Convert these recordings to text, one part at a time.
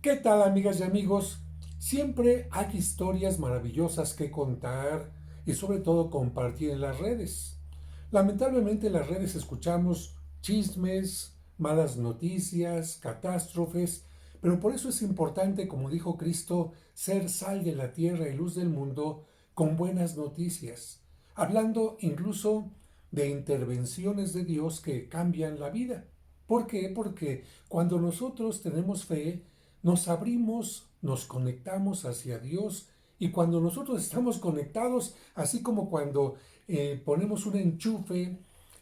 ¿Qué tal, amigas y amigos? Siempre hay historias maravillosas que contar y sobre todo compartir en las redes. Lamentablemente en las redes escuchamos chismes, malas noticias, catástrofes, pero por eso es importante, como dijo Cristo, ser sal de la tierra y luz del mundo con buenas noticias, hablando incluso de intervenciones de Dios que cambian la vida. ¿Por qué? Porque cuando nosotros tenemos fe, nos abrimos, nos conectamos hacia Dios y cuando nosotros estamos conectados, así como cuando ponemos un enchufe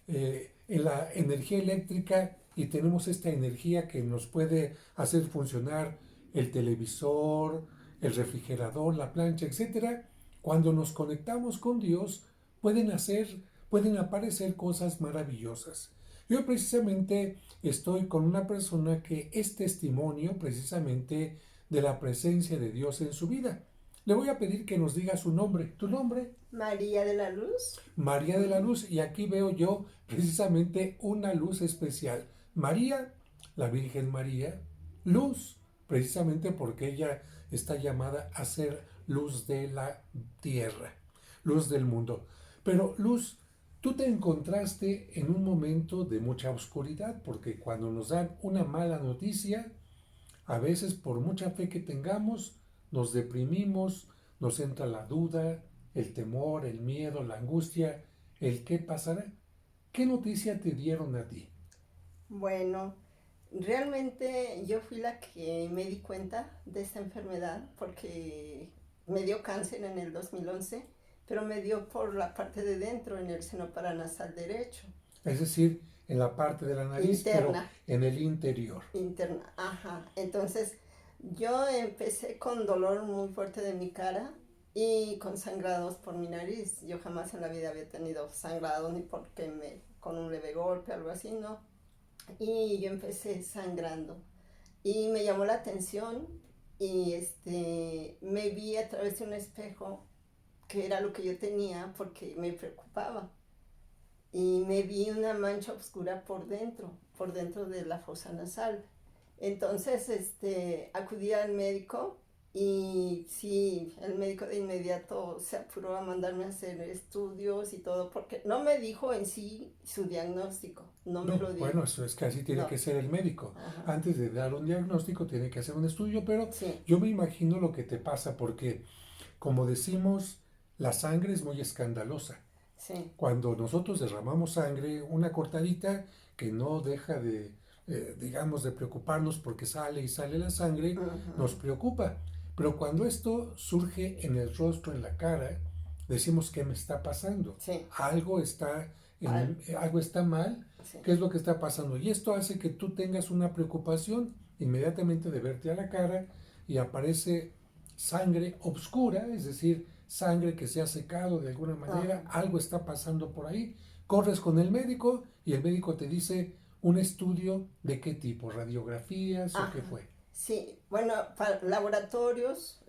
en la energía eléctrica y tenemos esta energía que nos puede hacer funcionar el televisor, el refrigerador, la plancha, etcétera. Cuando nos conectamos con Dios, pueden aparecer cosas maravillosas. Yo precisamente estoy con una persona que es testimonio precisamente de la presencia de Dios en su vida. Le voy a pedir que nos diga su nombre. ¿Tu nombre? María de la Luz. María de la Luz. Y aquí veo yo precisamente una luz especial. María, la Virgen María, luz, precisamente porque ella está llamada a ser luz de la tierra, luz del mundo. Pero luz, tú te encontraste en un momento de mucha oscuridad, porque cuando nos dan una mala noticia, a veces por mucha fe que tengamos, nos deprimimos, nos entra la duda, el temor, el miedo, la angustia, el qué pasará. ¿Qué noticia te dieron a ti? Bueno, realmente yo fui la que me di cuenta de esta enfermedad porque me dio cáncer en el 2011, pero me dio por la parte de dentro, en el seno paranasal derecho, Es decir, en la parte de la nariz, pero interna, en el interior. interna, ajá. Entonces yo empecé con dolor muy fuerte de mi cara y con sangrados por mi nariz. Yo jamás en la vida había tenido sangrado ni porque con un leve golpe, algo así, no. Y yo empecé sangrando y me llamó la atención y me vi a través de un espejo que era lo que yo tenía porque me preocupaba y me vi una mancha oscura por dentro de la fosa nasal. Entonces acudí al médico y sí, el médico de inmediato se apuró a mandarme a hacer estudios y todo, porque no me dijo en sí su diagnóstico, no me No, lo bueno, dijo. eso es que así tiene No, que ser el médico. ajá, Antes de dar un diagnóstico tiene que hacer un estudio, pero sí, yo me imagino lo que te pasa porque, como decimos, la sangre es muy escandalosa. sí. Cuando nosotros derramamos sangre, una cortadita que no deja de, digamos, de preocuparnos porque sale y sale la sangre, nos Ujú. preocupa. Pero cuando esto surge en el rostro, en la cara, decimos, ¿qué me está pasando? Sí, Algo está mal. sí. ¿Qué es lo que está pasando? Y esto hace que tú tengas una preocupación inmediatamente de verte a la cara y aparece sangre oscura, es decir, sangre que se ha secado de alguna Ajá, manera, algo está pasando por ahí. Corres con el médico y el médico te dice un estudio de qué tipo, radiografías o qué ajá. fue. Sí, bueno, para laboratorios,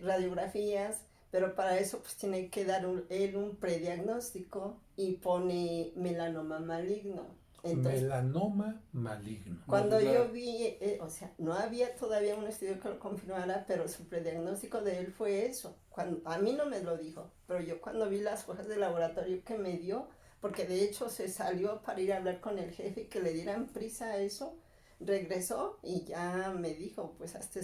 radiografías, pero para eso pues tiene que dar él un prediagnóstico y pone melanoma maligno. Entonces, Melanoma maligno, cuando nódula. yo vi, o sea, no había todavía un estudio que lo confirmara, pero su prediagnóstico de él fue eso. Cuando, a mí no me lo dijo, pero yo cuando vi las hojas de laboratorio que me dio, porque de hecho se salió para ir a hablar con el jefe y que le dieran prisa a eso, regresó y ya me dijo, pues hasta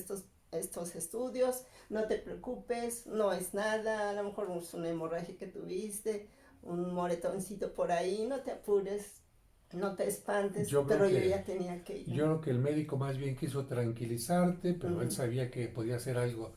estos estudios, no te preocupes, no es nada, a lo mejor es una hemorragia que tuviste, un moretoncito por ahí, no te apures, no te espantes, Yo creo pero yo que ya tenía que ir. yo creo que el médico más bien quiso tranquilizarte, pero él Ujú. sabía que podía ser algo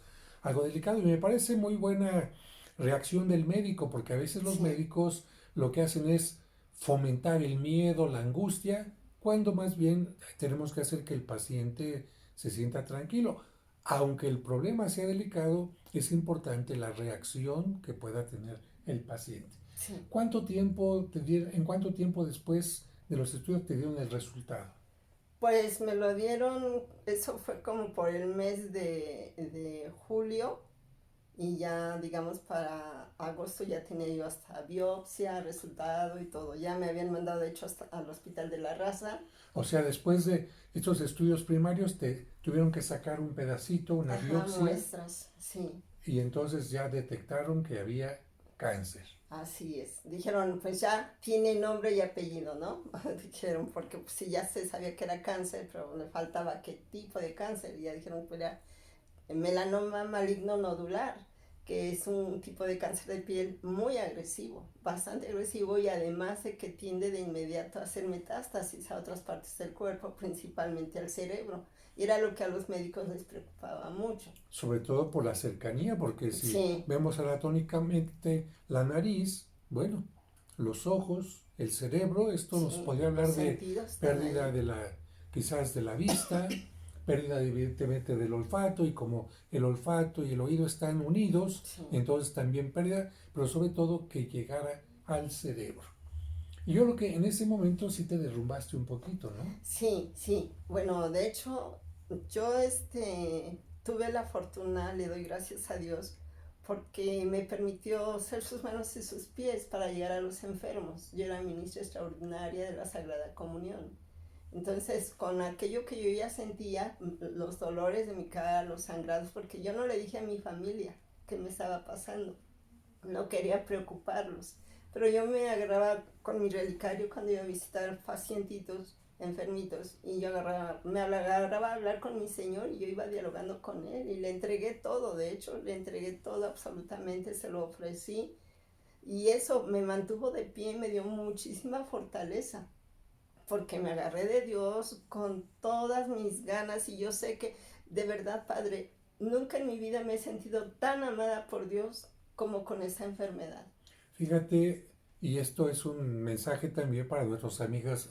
delicado y me parece muy buena reacción del médico, porque a veces los Sí, médicos lo que hacen es fomentar el miedo, la angustia, cuando más bien tenemos que hacer que el paciente se sienta tranquilo. Aunque el problema sea delicado, es importante la reacción que pueda tener el paciente. sí. ¿En cuánto tiempo después de los estudios te dieron el resultado? Pues me lo dieron, eso fue como por el mes de julio y ya, digamos, para agosto ya tenía yo hasta biopsia, resultado y todo. Ya me habían mandado, de hecho, hasta al Hospital de la Raza. O sea, después de estos estudios primarios te tuvieron que sacar un pedacito, una Ajá, biopsia, muestras, sí. y entonces ya detectaron que había cáncer. Así es. Dijeron, pues ya tiene nombre y apellido, ¿no? Dijeron, porque pues, sí, ya se sabía que era cáncer, pero le faltaba qué tipo de cáncer. Y ya dijeron, pues ya, melanoma maligno nodular, que es un tipo de cáncer de piel muy agresivo, bastante agresivo y además de que tiende de inmediato a hacer metástasis a otras partes del cuerpo, principalmente al cerebro. Y era lo que a los médicos les preocupaba mucho. Sobre todo por la cercanía, porque si Sí, vemos anatómicamente la nariz, bueno, los ojos, el cerebro, esto nos sí, podría los hablar de sentidos están pérdida ahí. de la, quizás de la vista, pérdida evidentemente del olfato, y como el olfato y el oído están unidos, Sí. entonces también pérdida, pero sobre todo que llegara al cerebro. Y yo creo que en ese momento sí te derrumbaste un poquito, ¿no? Sí, sí. Bueno, de hecho, yo tuve la fortuna, le doy gracias a Dios, porque me permitió ser sus manos y sus pies para llegar a los enfermos. Yo era ministra extraordinaria de la Sagrada Comunión. Entonces, con aquello que yo ya sentía, los dolores de mi cara, los sangrados, porque yo no le dije a mi familia qué me estaba pasando, no quería preocuparlos, pero yo me agarraba con mi relicario cuando iba a visitar pacientitos enfermitos y yo me agarraba a hablar con mi señor y yo iba dialogando con él y le entregué todo, de hecho le entregué todo absolutamente, se lo ofrecí y eso me mantuvo de pie y me dio muchísima fortaleza porque me agarré de Dios con todas mis ganas y yo sé que de verdad, Padre, nunca en mi vida me he sentido tan amada por Dios como con esa enfermedad. Fíjate, y esto es un mensaje también para nuestros amigas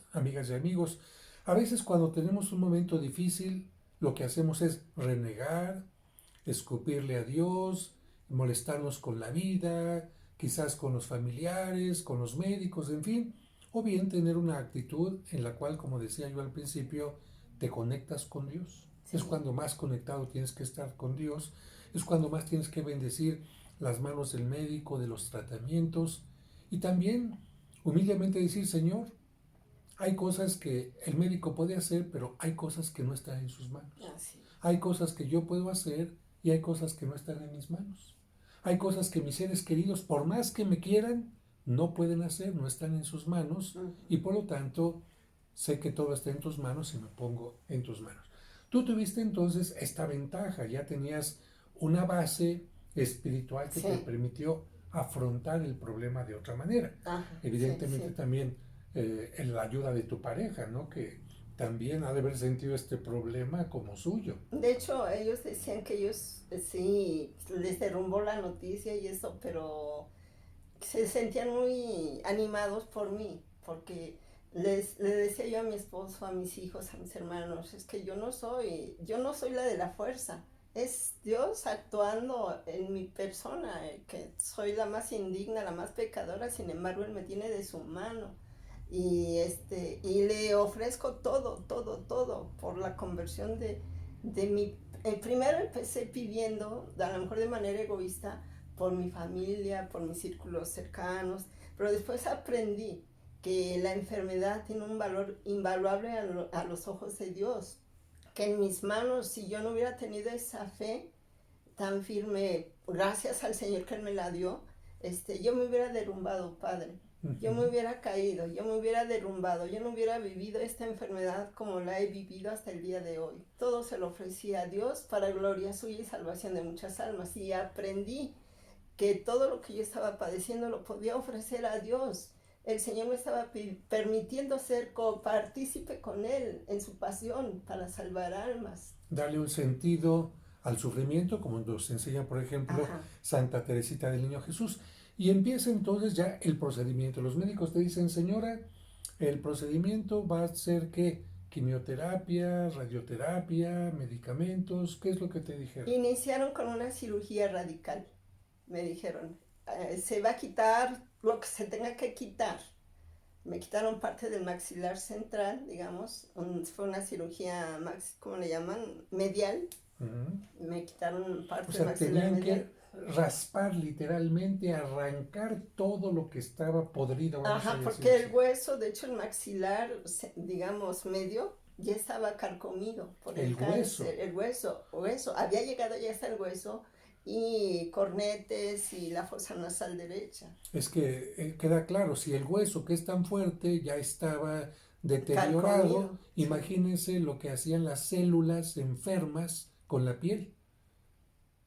y amigos. A veces cuando tenemos un momento difícil, lo que hacemos es renegar, escupirle a Dios, molestarnos con la vida, quizás con los familiares, con los médicos, en fin, o bien tener una actitud en la cual, como decía yo al principio, te conectas con Dios. Es Sí, cuando más conectado tienes que estar con Dios, es cuando más tienes que bendecir las manos del médico, de los tratamientos, y también humildemente decir, Señor, hay cosas que el médico puede hacer, pero hay cosas que no están en sus manos. así Hay cosas que yo puedo hacer y hay cosas que no están en mis manos. Hay cosas que mis seres queridos, por más que me quieran, no pueden hacer, no están en sus manos, es. y por lo tanto sé que todo está en tus manos y me pongo en tus manos. Tú tuviste entonces esta ventaja, ya tenías una base espiritual que te Sí, permitió afrontar el problema de otra manera. ajá, sí, Evidentemente sí. también en la ayuda de tu pareja, ¿no? Que también ha de haber sentido este problema como suyo. De hecho, ellos decían que ellos sí les derrumbó la noticia y eso, pero se sentían muy animados por mí, porque le decía yo a mi esposo, a mis hijos, a mis hermanos, es que yo no soy la de la fuerza, es Dios actuando en mi persona, que soy la más indigna, la más pecadora, sin embargo Él me tiene de su mano. Y le ofrezco todo, todo, todo por la conversión de mi... primero empecé pidiendo, a lo mejor de manera egoísta, por mi familia, por mis círculos cercanos, pero después aprendí que la enfermedad tiene un valor invaluable a los ojos de Dios, que en mis manos, si yo no hubiera tenido esa fe tan firme, gracias al Señor que Él me la dio, yo me hubiera derrumbado, Padre. Uh Yo -huh. me hubiera caído, yo me hubiera derrumbado, yo no hubiera vivido esta enfermedad como la he vivido hasta el día de hoy. Todo se lo ofrecía a Dios para gloria suya y salvación de muchas almas. Y aprendí que todo lo que yo estaba padeciendo lo podía ofrecer a Dios. El Señor me estaba permitiendo ser copartícipe con Él en su pasión para salvar almas. Darle un sentido al sufrimiento, como nos enseña, por ejemplo, Ajá. Santa Teresita del Niño Jesús. Y empieza entonces ya el procedimiento. Los médicos te dicen, señora, el procedimiento va a ser que quimioterapia, radioterapia, medicamentos, ¿qué es lo que te dijeron? Iniciaron con una cirugía radical. Me dijeron, se va a quitar lo que se tenga que quitar. Me quitaron parte del maxilar central, digamos, fue una cirugía, ¿cómo le llaman? Medial. Uh -huh. Me quitaron O parte del sea, maxilar tenían que medial. raspar literalmente, arrancar todo lo que estaba podrido, vamos a Ajá, decir porque así. el hueso, de hecho el maxilar, digamos, medio, ya estaba carcomido por El el hueso. cáncer, el hueso, había llegado ya hasta el hueso y cornetes y la fosa nasal derecha, Es que queda claro, si el hueso que es tan fuerte ya estaba deteriorado, carcomido, sí, imagínense lo que hacían las células enfermas con la piel.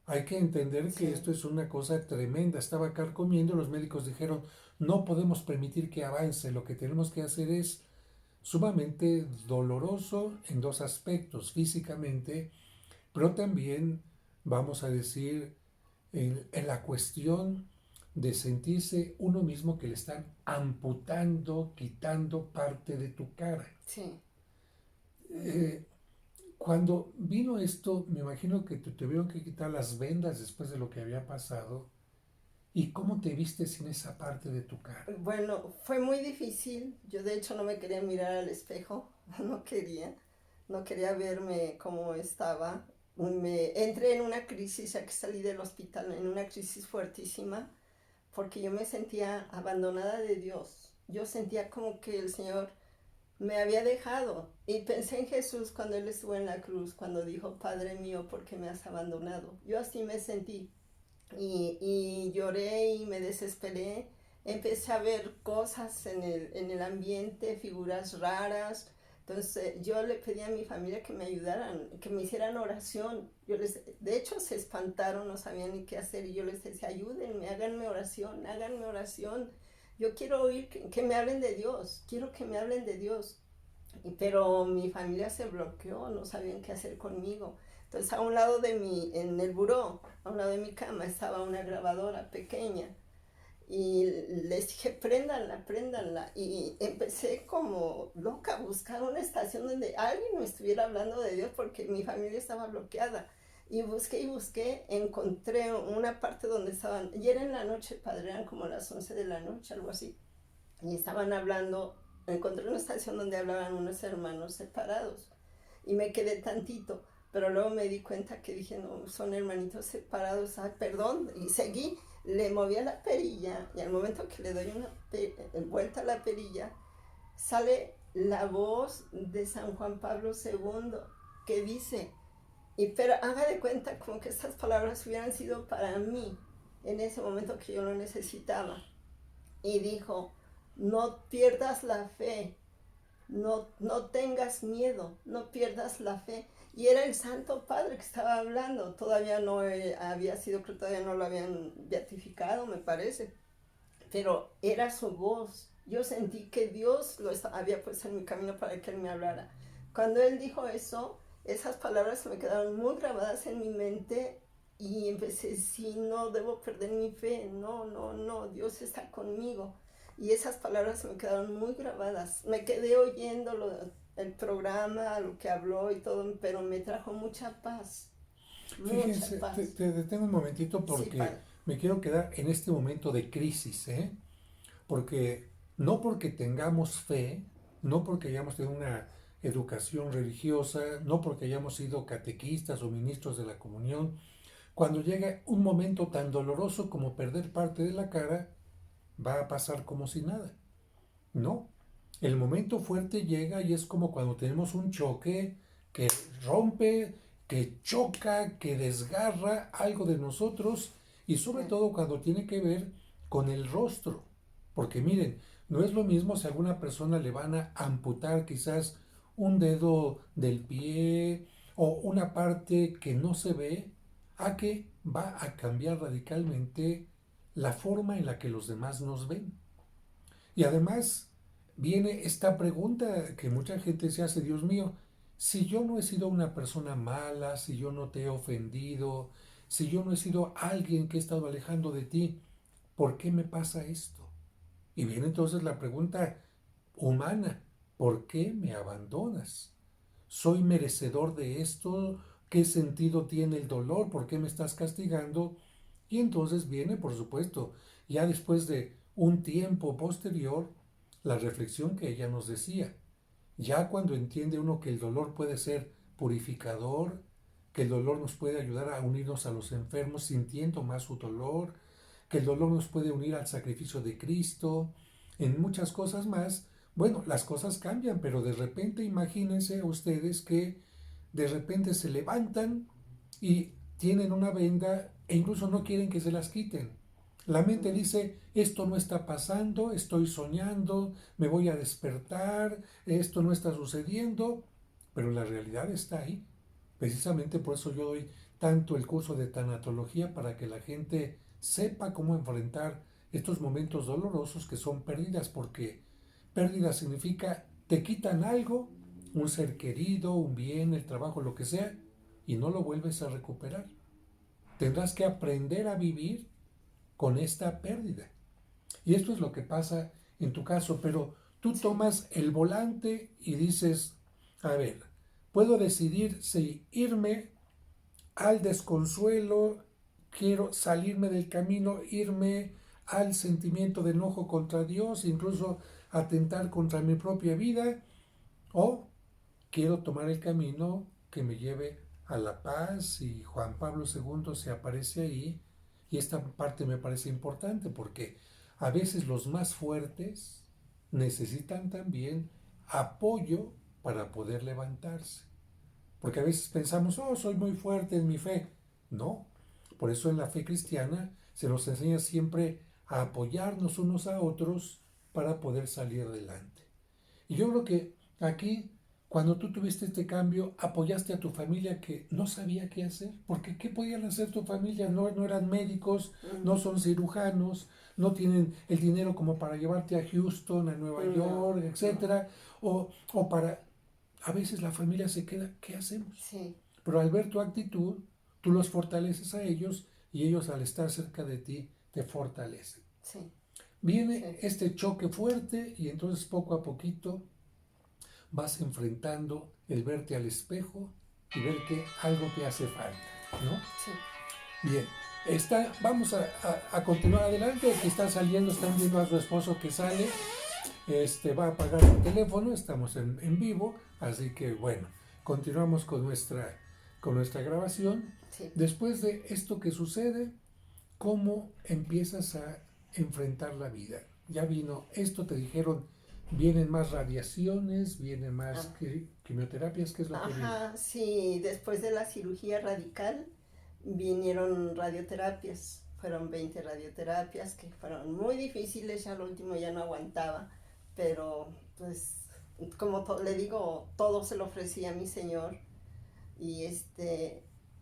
Hay que entender que sí. esto es una cosa tremenda. Estaba carcomiendo, los médicos dijeron, no podemos permitir que avance, lo que tenemos que hacer es sumamente doloroso en dos aspectos, físicamente, pero también, vamos a decir, en la cuestión de sentirse uno mismo que le están amputando, quitando parte de tu cara. Sí. Eh, Cuando vino esto, me imagino que te tuvieron que quitar las vendas después de lo que había pasado. ¿Y cómo te viste sin esa parte de tu cara? Bueno, fue muy difícil. Yo de hecho no me quería mirar al espejo, no quería, no quería verme como estaba. Me entré en una crisis ya que salí del hospital, en una crisis fuertísima, porque yo me sentía abandonada de Dios. Yo sentía como que el Señor me había dejado. Y pensé en Jesús cuando Él estuvo en la cruz, cuando dijo, Padre mío, ¿por qué me has abandonado? Yo así me sentí y lloré y me desesperé. Empecé a ver cosas en el ambiente, figuras raras. Entonces yo le pedí a mi familia que me ayudaran, que me hicieran oración. De hecho se espantaron, no sabían ni qué hacer y yo les decía, ayúdenme, háganme oración, háganme oración. Yo quiero oír que me hablen de Dios, quiero que me hablen de Dios. Pero mi familia se bloqueó, no sabían qué hacer conmigo. Entonces a un lado de mi, en el buró, a un lado de mi cama estaba una grabadora pequeña y les dije, préndanla, préndanla. Y empecé como loca a buscar una estación donde alguien me estuviera hablando de Dios porque mi familia estaba bloqueada. Y busqué, encontré una parte donde estaban, y era en la noche, padre, eran como las 11 de la noche, algo así y estaban hablando, encontré una estación donde hablaban unos hermanos separados y me quedé tantito, pero luego me di cuenta que dije, no, son hermanitos separados, ay, perdón, y seguí, le moví a la perilla y al momento que le doy una vuelta a la perilla, sale la voz de San Juan Pablo segundo que dice, y pero haga de cuenta como que estas palabras hubieran sido para mí en ese momento que yo lo necesitaba y dijo, no pierdas la fe, no tengas miedo, no pierdas la fe. Y era el Santo Padre que estaba hablando, todavía no había sido, creo que todavía no lo habían beatificado, me parece, pero era su voz. Yo sentí que Dios había puesto en mi camino para que Él me hablara. Cuando Él dijo eso, esas palabras se me quedaron muy grabadas en mi mente y empecé, sí, no debo perder mi fe, no, no, no, Dios está conmigo. Y esas palabras se me quedaron muy grabadas. Me quedé oyendo el programa, lo que habló y todo, pero me trajo mucha paz, mucha Fíjense, paz. te detengo un momentito Sí, porque padre. me quiero quedar en este momento de crisis, ¿eh? Porque no porque tengamos fe, no porque hayamos tenido una educación religiosa, no porque hayamos sido catequistas o ministros de la comunión, cuando llega un momento tan doloroso como perder parte de la cara, va a pasar como si nada. No, el momento fuerte llega y es como cuando tenemos un choque que rompe, que choca, que desgarra algo de nosotros y Sí, sobre todo cuando tiene que ver con el rostro. Porque miren, no es lo mismo si a alguna persona le van a amputar quizás un dedo del pie o una parte que no se ve, a que va a cambiar radicalmente la forma en la que los demás nos ven. Y además viene esta pregunta que mucha gente se hace, Dios mío, si yo no he sido una persona mala, si yo no te he ofendido, si yo no he sido alguien que he estado alejando de ti, ¿por qué me pasa esto? Y viene entonces la pregunta humana, ¿por qué me abandonas? ¿Soy merecedor de esto? ¿Qué sentido tiene el dolor? ¿Por qué me estás castigando? Y entonces viene, por supuesto, ya después de un tiempo posterior, la reflexión que ella nos decía. Ya cuando entiende uno que el dolor puede ser purificador, que el dolor nos puede ayudar a unirnos a los enfermos sintiendo más su dolor, que el dolor nos puede unir al sacrificio de Cristo, en muchas cosas más. Bueno, las cosas cambian, pero de repente imagínense ustedes que de repente se levantan y tienen una venda e incluso no quieren que se las quiten. La mente dice, esto no está pasando, estoy soñando, me voy a despertar, esto no está sucediendo, pero la realidad está ahí. Precisamente por eso yo doy tanto el curso de tanatología para que la gente sepa cómo enfrentar estos momentos dolorosos que son pérdidas, porque pérdida significa te quitan algo, un ser querido, un bien, el trabajo, lo que sea, y no lo vuelves a recuperar. Tendrás que aprender a vivir con esta pérdida. Y esto es lo que pasa en tu caso, pero tú tomas el volante y dices, a ver, puedo decidir si irme al desconsuelo, quiero salirme del camino, irme al sentimiento de enojo contra Dios, incluso atentar contra mi propia vida, o quiero tomar el camino que me lleve a la paz. Y Juan Pablo II se aparece ahí, y esta parte me parece importante porque a veces los más fuertes necesitan también apoyo para poder levantarse. Porque a veces pensamos, oh, soy muy fuerte en mi fe. No, por eso en la fe cristiana se nos enseña siempre a apoyarnos unos a otros para poder salir adelante. Y yo creo que aquí, cuando tú tuviste este cambio, apoyaste a tu familia que no sabía qué hacer. Porque ¿qué podían hacer tu familia? No eran médicos, no son cirujanos, no tienen el dinero como para llevarte a Houston, a Nueva York, etcétera, o para a veces la familia se queda, ¿qué hacemos? Sí. Pero al ver tu actitud, tú los fortaleces a ellos y ellos al estar cerca de ti te fortalecen. Sí. Viene este choque fuerte y entonces poco a poquito vas enfrentando el verte al espejo y ver que algo te hace falta, ¿no? Sí. Bien, vamos a continuar adelante. Aquí está saliendo, están viendo a su esposo que sale. Va a apagar el teléfono, estamos en vivo, así que bueno, continuamos con nuestra grabación. Sí. Después de esto que sucede, ¿cómo empiezas a enfrentar la vida? Ya vino esto, te dijeron, vienen más radiaciones, vienen más quimioterapias, ¿qué es lo que viene? Sí, después de la cirugía radical vinieron radioterapias, fueron 20 radioterapias que fueron muy difíciles, ya al último ya no aguantaba, pero pues como le digo, todo se lo ofrecía a mi Señor y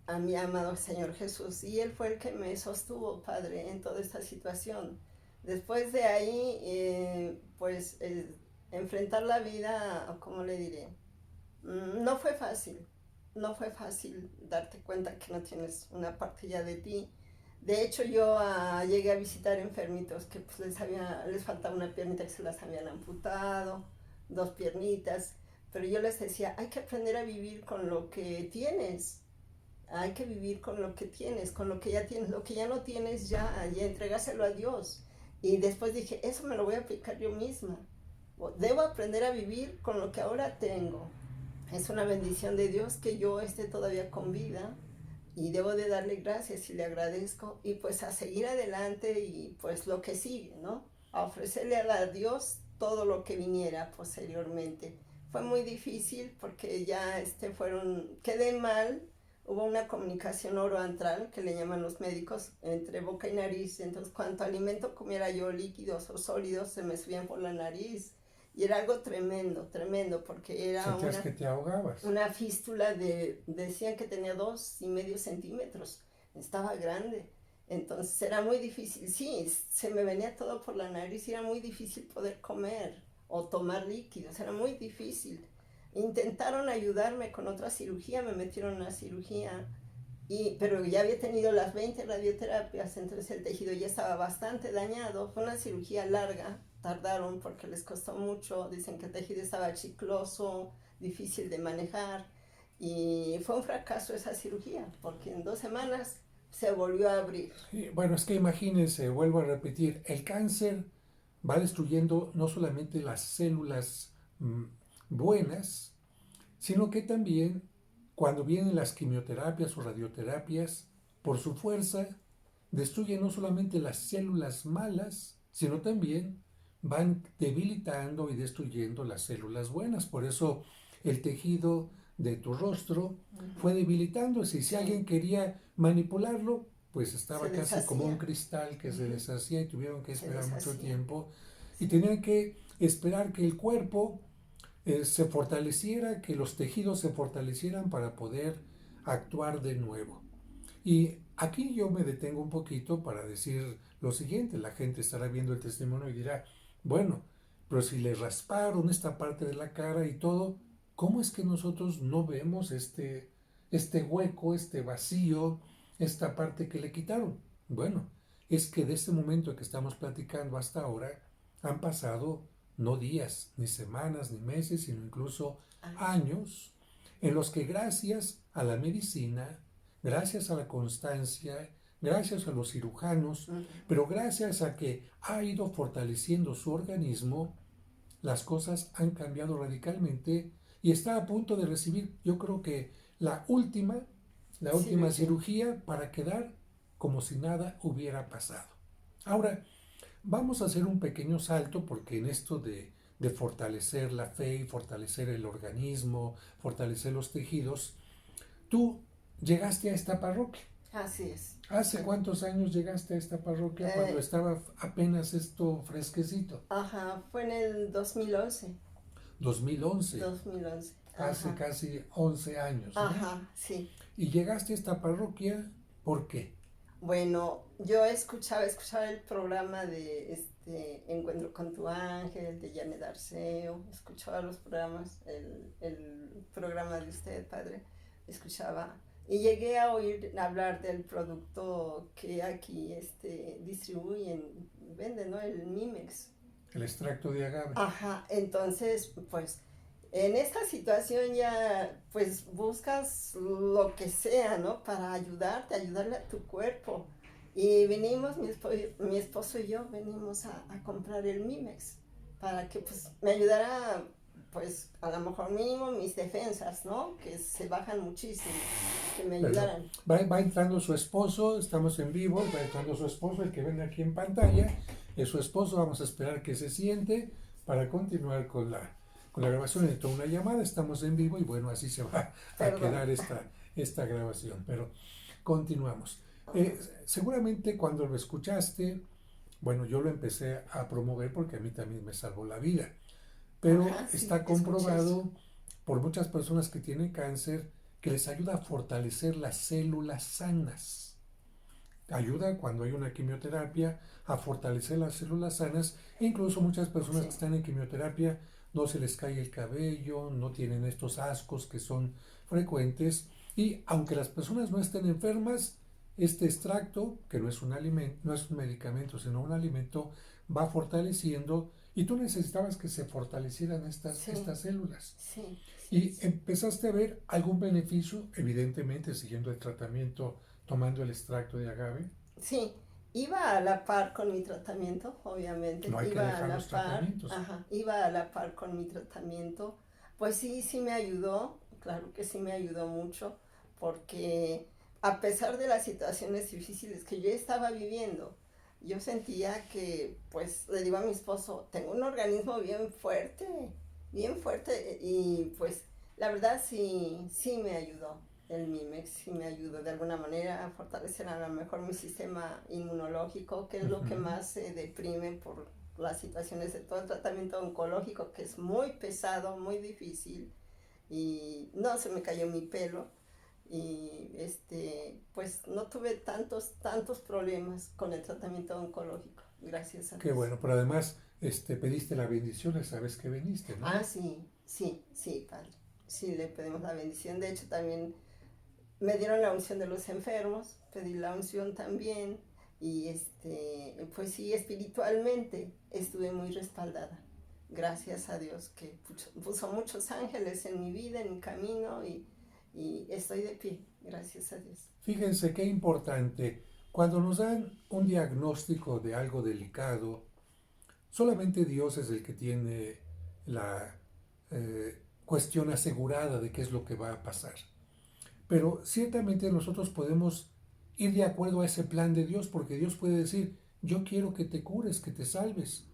a mi amado Señor Jesús, y Él fue el que me sostuvo, Padre, en toda esta situación. Después de ahí, enfrentar la vida, ¿cómo le diré? No fue fácil, no fue fácil darte cuenta que no tienes una parte ya de ti. De hecho, yo llegué a visitar enfermitos que pues, les faltaba una piernita que se las habían amputado, 2 piernitas, pero yo les decía, hay que aprender a vivir con lo que tienes, hay que vivir con lo que tienes, con lo que ya tienes, lo que ya no tienes ya entregárselo a Dios. Y después dije, eso me lo voy a aplicar yo misma, debo aprender a vivir con lo que ahora tengo. Es una bendición de Dios que yo esté todavía con vida y debo de darle gracias y le agradezco y pues a seguir adelante y pues lo que sigue, ¿no? A ofrecerle a Dios todo lo que viniera posteriormente. Fue muy difícil porque ya quedé mal, hubo una comunicación oroantral que le llaman los médicos entre boca y nariz, entonces cuanto alimento comiera yo, líquidos o sólidos, se me subían por la nariz. Y era algo tremendo, tremendo, porque era que te ahogabas. Una fístula decían que tenía 2,5 centímetros, estaba grande, entonces era muy difícil, sí, se me venía todo por la nariz y era muy difícil poder comer o tomar líquidos, era muy difícil. Intentaron ayudarme con otra cirugía, me metieron en una cirugía, pero ya había tenido las 20 radioterapias, entonces el tejido ya estaba bastante dañado, fue una cirugía larga, tardaron porque les costó mucho, dicen que el tejido estaba chicloso, difícil de manejar, y fue un fracaso esa cirugía, porque en 2 semanas se volvió a abrir. Sí, bueno, es que imagínense, vuelvo a repetir, el cáncer va destruyendo no solamente las células buenas, sino que también cuando vienen las quimioterapias o radioterapias, por su fuerza, destruyen no solamente las células malas, sino también van debilitando y destruyendo las células buenas. Por eso el tejido de tu rostro fue debilitándose y si alguien quería manipularlo, pues estaba casi como un cristal que se deshacía y tuvieron que esperar mucho tiempo y tenían que esperar que el cuerpo se fortaleciera, que los tejidos se fortalecieran para poder actuar de nuevo. Y aquí yo me detengo un poquito para decir lo siguiente, la gente estará viendo el testimonio y dirá, bueno, pero si le rasparon esta parte de la cara y todo, ¿cómo es que nosotros no vemos este hueco, este vacío, esta parte que le quitaron? Bueno, es que de este momento que estamos platicando hasta ahora han pasado no días, ni semanas, ni meses, sino incluso años en los que gracias a la medicina, gracias a la constancia, gracias a los cirujanos, pero gracias a que ha ido fortaleciendo su organismo, las cosas han cambiado radicalmente y está a punto de recibir, yo creo que la última cirugía para quedar como si nada hubiera pasado. Ahora, vamos a hacer un pequeño salto porque en esto de fortalecer la fe y fortalecer el organismo, fortalecer los tejidos, tú llegaste a esta parroquia. Así es. ¿Hace cuántos años llegaste a esta parroquia cuando estaba apenas esto fresquecito? Ajá, fue en el 2011. 2011. 2011. Hace casi 11 años, ¿no? Ajá, sí. ¿Y llegaste a esta parroquia por qué? Bueno, yo escuchaba el programa de Encuentro con tu ángel, de Janet Arceo, escuchaba los programas, el programa de usted, padre, escuchaba. Y llegué a oír hablar del producto que aquí distribuyen, venden, ¿no? El Mimex. El extracto de agave. Ajá, entonces, pues, en esta situación ya, pues, buscas lo que sea, ¿no? Para ayudarle a tu cuerpo. Y venimos, mi esposo y yo, venimos a comprar el Mimex para que, pues, me ayudara, pues, a lo mejor mínimo mis defensas, ¿no? Que se bajan muchísimo, que me ayudaran. Va entrando su esposo, estamos en vivo, va entrando su esposo, el que ven aquí en pantalla, es su esposo, vamos a esperar que se siente para continuar con la grabación. Entró una llamada, estamos en vivo y bueno, así se va a quedar esta grabación, pero continuamos. Seguramente cuando lo escuchaste, bueno, yo lo empecé a promover porque a mí también me salvó la vida, pero está comprobado por muchas personas que tienen cáncer que les ayuda a fortalecer las células sanas. Ayuda cuando hay una quimioterapia a fortalecer las células sanas. E incluso muchas personas que están en quimioterapia no se les cae el cabello, no tienen estos ascos que son frecuentes. Y aunque las personas no estén enfermas, este extracto, que no es un alimento, no es un medicamento, sino un alimento, va fortaleciendo. Y tú necesitabas que se fortalecieran estas células. Y empezaste a ver algún beneficio, evidentemente, siguiendo el tratamiento, tomando el extracto de agave. Sí, iba a la par con mi tratamiento, obviamente. No hay que dejar los tratamientos. Iba a la par con mi tratamiento. Pues sí me ayudó, claro que sí me ayudó mucho, porque a pesar de las situaciones difíciles que yo estaba viviendo, yo sentía que, pues, le digo a mi esposo, tengo un organismo bien fuerte, y pues, la verdad sí me ayudó. El Mimex sí me ayudó de alguna manera a fortalecer a lo mejor mi sistema inmunológico, que es lo que más se deprime por las situaciones de todo el tratamiento oncológico, que es muy pesado, muy difícil, y no se me cayó mi pelo, y pues no tuve tantos problemas con el tratamiento oncológico, gracias a Dios. Qué bueno, pero además pediste la bendición esa vez que viniste, ¿no? Sí, padre. Sí, le pedimos la bendición. De hecho, también me dieron la unción de los enfermos, pedí la unción también, y pues sí, espiritualmente estuve muy respaldada. Gracias a Dios que puso muchos ángeles en mi vida, en mi camino, y estoy de pie, gracias a Dios. Fíjense qué importante, cuando nos dan un diagnóstico de algo delicado, solamente Dios es el que tiene la cuestión asegurada de qué es lo que va a pasar. Pero ciertamente nosotros podemos ir de acuerdo a ese plan de Dios, porque Dios puede decir, yo quiero que te cures, que te salves.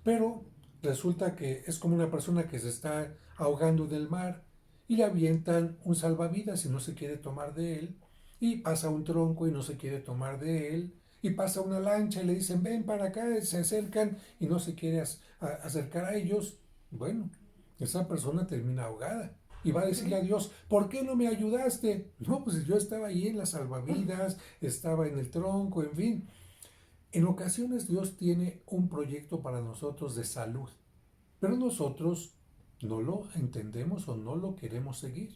Pero resulta que es como una persona que se está ahogando en el mar y le avientan un salvavidas y no se quiere tomar de él, y pasa un tronco y no se quiere tomar de él, y pasa una lancha y le dicen, ven para acá, se acercan y no se quiere acercar a ellos. Bueno, esa persona termina ahogada y va a decirle a Dios, ¿por qué no me ayudaste? No, pues yo estaba ahí en las salvavidas, estaba en el tronco, en fin. En ocasiones Dios tiene un proyecto para nosotros de salud, pero nosotros no lo entendemos o no lo queremos seguir.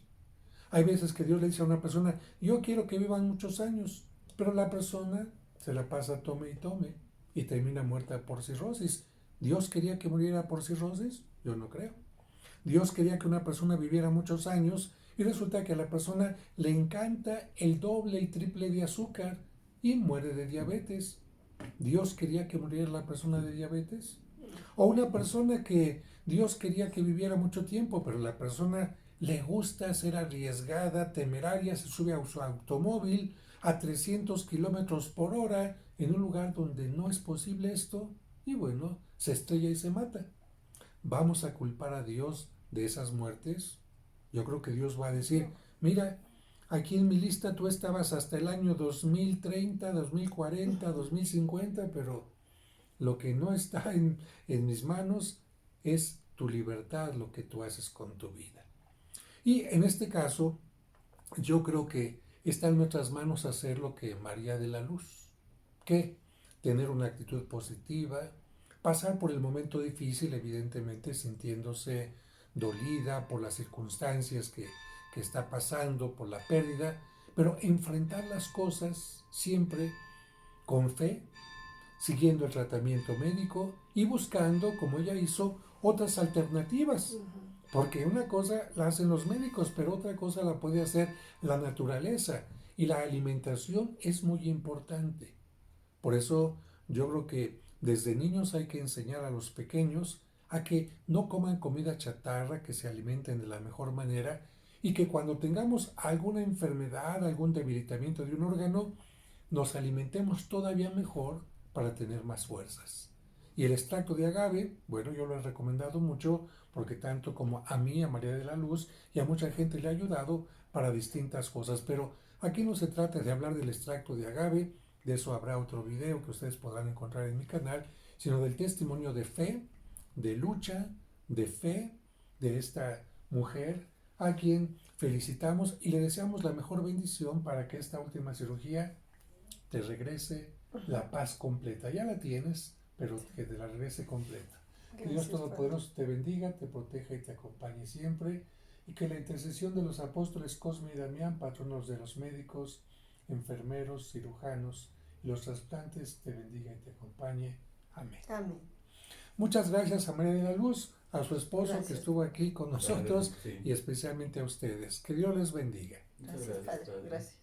Hay veces que Dios le dice a una persona, yo quiero que vivan muchos años, pero la persona se la pasa tome y tome y termina muerta por cirrosis. ¿Dios quería que muriera por cirrosis? Yo no creo. Dios quería que una persona viviera muchos años y resulta que a la persona le encanta el doble y triple de azúcar y muere de diabetes. ¿Dios quería que muriera la persona de diabetes? O una persona que Dios quería que viviera mucho tiempo, pero la persona le gusta ser arriesgada, temeraria, se sube a su automóvil a 300 kilómetros por hora en un lugar donde no es posible esto y bueno, se estrella y se mata. ¿Vamos a culpar a Dios de esas muertes? Yo creo que Dios va a decir, mira, aquí en mi lista tú estabas hasta el año 2030, 2040, 2050, pero lo que no está en mis manos es tu libertad, lo que tú haces con tu vida. Y en este caso, yo creo que está en nuestras manos hacer lo que María de la Luz, que tener una actitud positiva, pasar por el momento difícil, evidentemente sintiéndose dolida por las circunstancias que está pasando, por la pérdida, pero enfrentar las cosas siempre con fe, siguiendo el tratamiento médico y buscando, como ella hizo, otras alternativas. Porque una cosa la hacen los médicos, pero otra cosa la puede hacer la naturaleza. Y la alimentación es muy importante. Por eso yo creo que desde niños hay que enseñar a los pequeños a que no coman comida chatarra, que se alimenten de la mejor manera y que cuando tengamos alguna enfermedad, algún debilitamiento de un órgano, nos alimentemos todavía mejor para tener más fuerzas. Y el extracto de agave, bueno, yo lo he recomendado mucho porque tanto como a mí, a María de la Luz y a mucha gente le ha ayudado para distintas cosas, pero aquí no se trata de hablar del extracto de agave, de eso habrá otro video que ustedes podrán encontrar en mi canal, sino del testimonio de fe, de lucha, de fe de esta mujer a quien felicitamos y le deseamos la mejor bendición para que esta última cirugía te regrese la paz completa. Ya la tienes, pero que te la regrese completa. Que Dios Todopoderoso te bendiga, te proteja y te acompañe siempre. Y que la intercesión de los apóstoles Cosme y Damián, patronos de los médicos, enfermeros, cirujanos y los trasplantes, te bendiga y te acompañe. Amén. Amén. Muchas gracias a María de la Luz, a su esposo Gracias. que estuvo aquí con nosotros Sí. y especialmente a ustedes. Que Dios les bendiga. Gracias, Padre. Gracias.